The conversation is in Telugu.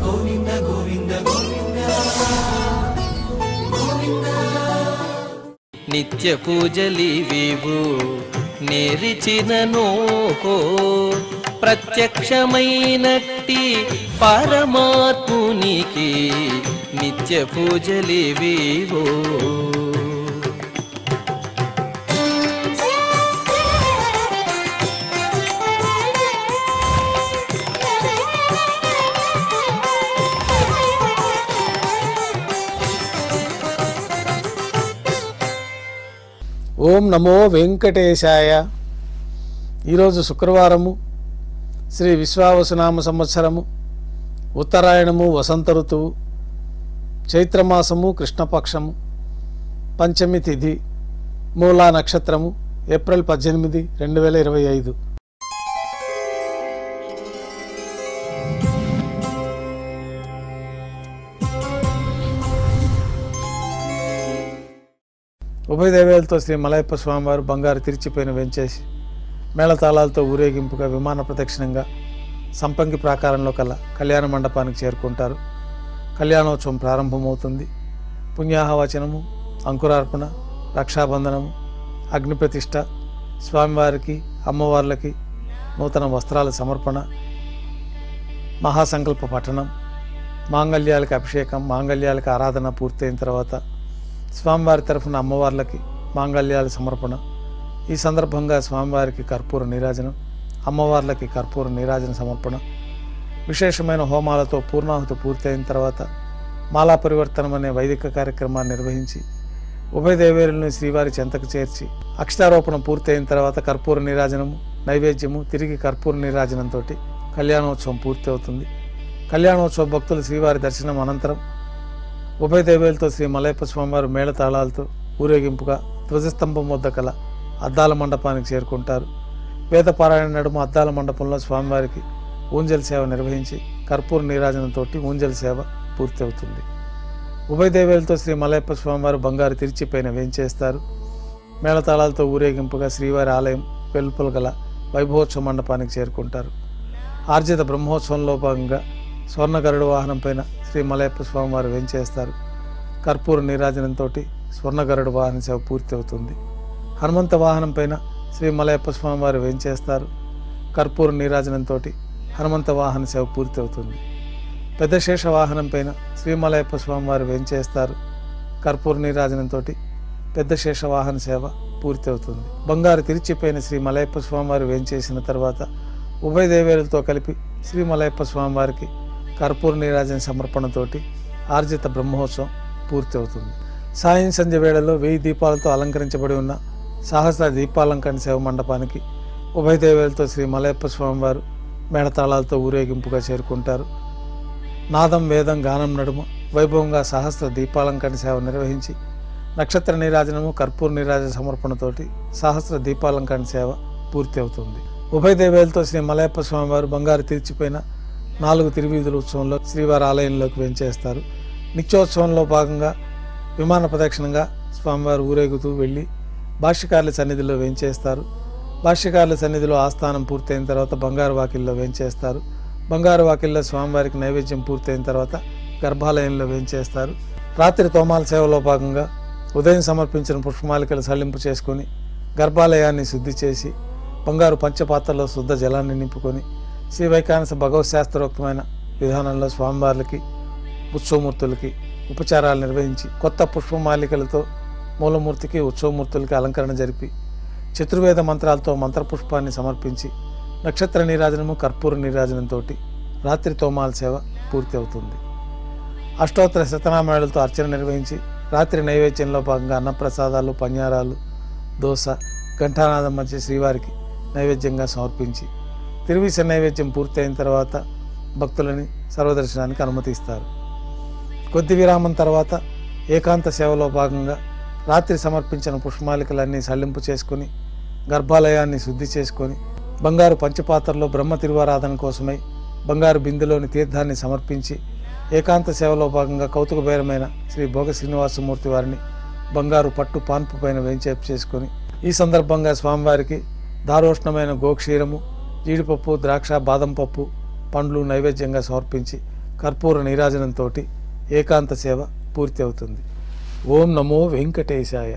గోవింద గోవింద గోవింద గోవింద. నిత్య పూజలివివు నేరిచినను ప్రత్యక్షమైనట్టి పరమాత్మునికి నిత్య పూజలివివు. ఓం నమో వెంకటేశాయ. ఈరోజు శుక్రవారము, శ్రీ విశ్వావసునామ సంవత్సరము, ఉత్తరాయణము, వసంత ఋతువు, చైత్రమాసము, కృష్ణపక్షము, పంచమి తిథి, మూలా నక్షత్రము, ఏప్రిల్ 18, 2025. ఉభయ దేవేలతో శ్రీ మలయప్ప స్వామివారు బంగారు తిరిచిపోయిన వెంచేసి మేళతాళాలతో ఊరేగింపుగా విమాన ప్రదక్షిణంగా సంపంగి ప్రాకారంలో కల కళ్యాణ మండపానికి చేరుకుంటారు. కళ్యాణోత్సవం ప్రారంభమవుతుంది. పుణ్యాహవచనము, అంకురార్పణ, రక్షాబంధనము, అగ్నిప్రతిష్ఠ, స్వామివారికి అమ్మవార్లకి నూతన వస్త్రాల సమర్పణ, మహాసంకల్ప పఠనం, మాంగళ్యాలకు అభిషేకం, మాంగళ్యాలకు ఆరాధన పూర్తయిన తర్వాత స్వామివారి తరఫున అమ్మవార్లకి మాంగళ్యాల సమర్పణ. ఈ సందర్భంగా స్వామివారికి కర్పూర నీరాజనం, అమ్మవార్లకి కర్పూర నీరాజన సమర్పణ. విశేషమైన హోమాలతో పూర్ణాహుతి పూర్తయిన తర్వాత మాలా పరివర్తనం అనే వైదిక కార్యక్రమాన్ని నిర్వహించి ఉభయ దేవేరులను శ్రీవారి చెంతకు చేర్చి అక్షతారోపణ పూర్తయిన తర్వాత కర్పూర నీరాజనము, నైవేద్యము, తిరిగి కర్పూర నీరాజనంతో కళ్యాణోత్సవం పూర్తి అవుతుంది. కళ్యాణోత్సవ భక్తులు శ్రీవారి దర్శనం అనంతరం ఉభయ దేవేలతో శ్రీ మలయప్ప స్వామివారు మేళతాళాలతో ఊరేగింపుగా ధ్వజస్తంభం వద్ద కల అద్దాల మండపానికి చేరుకుంటారు. వేదపారాయణ నడుమ అద్దాల మండపంలో స్వామివారికి ఊంజల్ సేవ నిర్వహించి కర్పూర నీరాజనంతో ఊంజల్ సేవ పూర్తి అవుతుంది. ఉభయ దేవేలతో శ్రీ మలయప్ప స్వామివారు బంగారు తిరిచిపైన వేంచేస్తారు. మేళతాళాలతో ఊరేగింపుగా శ్రీవారి ఆలయం వెలుపల గల వైభవోత్సవ మండపానికి చేరుకుంటారు. ఆర్జిత బ్రహ్మోత్సవంలో భాగంగా స్వర్ణ గరుడ వాహనం పైన శ్రీ మలయప్ప స్వామివారు వేంచేస్తారు. కర్పూర నీరాజనంతో స్వర్ణ గరుడ వాహన సేవ పూర్తి అవుతుంది. హనుమంత వాహనం పైన శ్రీ మలయప్ప స్వామివారు వేంచేస్తారు. కర్పూర నీరాజనంతో హనుమంత వాహన సేవ పూర్తి అవుతుంది. పెద్ద శేష వాహనం పైన శ్రీ మలయప్ప స్వామివారు వేంచేస్తారు. కర్పూర నీరాజనంతో పెద్ద శేష వాహన సేవ పూర్తి అవుతుంది. బంగారు తిరిచిపోయిన శ్రీ మలయప్ప స్వామివారు వేంచేసిన తర్వాత ఉభయ దేవేలతో కలిపి శ్రీ మలయప్ప స్వామివారికి కర్పూర నీరాజన సమర్పణతోటి ఆర్జిత బ్రహ్మోత్సవం పూర్తి అవుతుంది. సాయం సంధ్య వేళలో 1000 దీపాలతో అలంకరించబడి ఉన్న సహస్ర దీపాలంకరణ సేవ మండపానికి ఉభయ దేవేలతో శ్రీ మలయప్ప స్వామివారు మేళతాళాలతో ఊరేగింపుగా చేరుకుంటారు. నాదం, వేదం, గానం నడుమ వైభవంగా సహస్ర దీపాలంకరణ సేవ నిర్వహించి నక్షత్ర నీరాజనము, కర్పూర నీరాజన సమర్పణతోటి సహస్ర దీపాలంకరణ సేవ పూర్తి అవుతుంది. ఉభయ దేవేలతో శ్రీ మలయప్ప స్వామివారు బంగారు తిరిచిపోయిన 4 తిరువీధుల ఉత్సవంలో శ్రీవారి ఆలయంలోకి వేంచేస్తారు. నిత్యోత్సవంలో భాగంగా విమాన ప్రదక్షిణంగా స్వామివారు ఊరేగుతూ వెళ్ళి భాష్యకారుల సన్నిధిలో వేంచేస్తారు. భాష్యకారుల సన్నిధిలో ఆస్థానం పూర్తయిన తర్వాత బంగారు వాకిల్లో వేంచేస్తారు. బంగారు వాకిల్లో స్వామివారికి నైవేద్యం పూర్తయిన తర్వాత గర్భాలయంలో వేంచేస్తారు. రాత్రి తోమాల సేవలో భాగంగా ఉదయం సమర్పించిన పుష్పమాలికలు సల్లింపు చేసుకొని గర్భాలయాన్ని శుద్ధి చేసి బంగారు పంచపాత్రలో శుద్ధ జలాన్ని నింపుకొని శ్రీ వైకానస భగవత్ శాస్త్రోక్తమైన విధానంలో స్వామివార్లకి ఉత్సవమూర్తులకి ఉపచారాలు నిర్వహించి కొత్త పుష్పమాలికలతో మూలమూర్తికి ఉత్సవమూర్తులకి అలంకరణ జరిపి చతుర్వేద మంత్రాలతో మంత్రపుష్పాన్ని సమర్పించి నక్షత్ర నీరాజనము, కర్పూర నీరాజనంతో రాత్రి తోమాల సేవ పూర్తి అవుతుంది. అష్టోత్తర శతనామాలతో అర్చన నిర్వహించి రాత్రి నైవేద్యంలో భాగంగా అన్నప్రసాదాలు, పన్యారాలు, దోశ, ఘంటానాదం మధ్య శ్రీవారికి నైవేద్యంగా సమర్పించి తిరువీస నైవేద్యం పూర్తయిన తర్వాత భక్తులని సర్వదర్శనానికి అనుమతిస్తారు. కొద్ది విరామం తర్వాత ఏకాంత సేవలో భాగంగా రాత్రి సమర్పించిన పుష్పమాలికలన్నీ సల్లింపు చేసుకుని గర్భాలయాన్ని శుద్ధి చేసుకొని బంగారు పంచపాత్రలో బ్రహ్మ తిరువారాధన కోసమై బంగారు బిందెలోని తీర్థాన్ని సమర్పించి ఏకాంత సేవలో భాగంగా కౌతుకబేరమైన శ్రీ భోగ శ్రీనివాసమూర్తి వారిని బంగారు పట్టు పాన్పు పైన వేంచేపు చేసుకొని ఈ సందర్భంగా స్వామివారికి దారోష్ణమైన గోక్షీరము, జీడిపప్పు, ద్రాక్ష, బాదం పప్పు, పండ్లు నైవేద్యంగా సమర్పించి కర్పూర నీరాజనంతో ఏకాంత సేవ పూర్తి అవుతుంది. ఓం నమో వెంకటేశాయ.